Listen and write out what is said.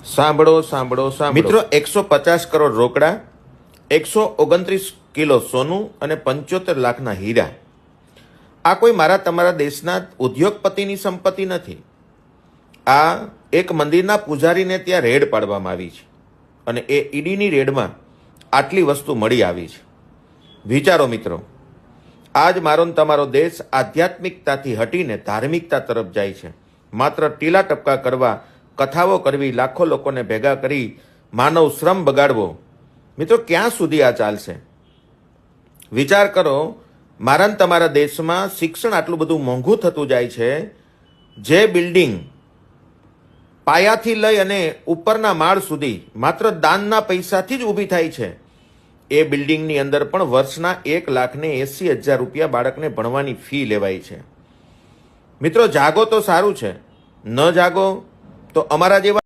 સાંભળો સાંભળો સાંભળો મિત્રો, 150 કરોડ રોકડા, 129 કિલો સોનું અને 75 લાખના હીરા. આ કોઈ મારા તમારા દેશના ઉદ્યોગપતિની સંપત્તિ નથી. આ એક મંદિરના પૂજારીને ત્યાં રેડ પાડવામાં આવી છે અને એ ઈડીની રેડમાં આટલી વસ્તુ મળી આવી છે. વિચારો મિત્રો, આજ મારો ને તમારો દેશ આધ્યાત્મિકતાથી હટીને ધાર્મિકતા તરફ જાય છે. માત્ર ટીલા ટપકા કરવા, કથાઓ કરવી, લાખો લોકોને ભેગા કરી માનવ શ્રમ બગાડવો. મિત્રો, ક્યાં સુધી આ ચાલશે? વિચાર કરો, મારા ને તમારા દેશમાં શિક્ષણ આટલું બધું મોંઘું થતું જાય છે. જે બિલ્ડિંગ પાયાથી લઈ અને ઉપરના માળ સુધી માત્ર દાનના પૈસાથી જ ઊભી થાય છે, એ બિલ્ડિંગની અંદર પણ વર્ષના 1,80,000 રૂપિયા બાળકને ભણવાની ફી લેવાય છે. મિત્રો, જાગો તો સારું છે, ન જાગો તો અમારા જેવા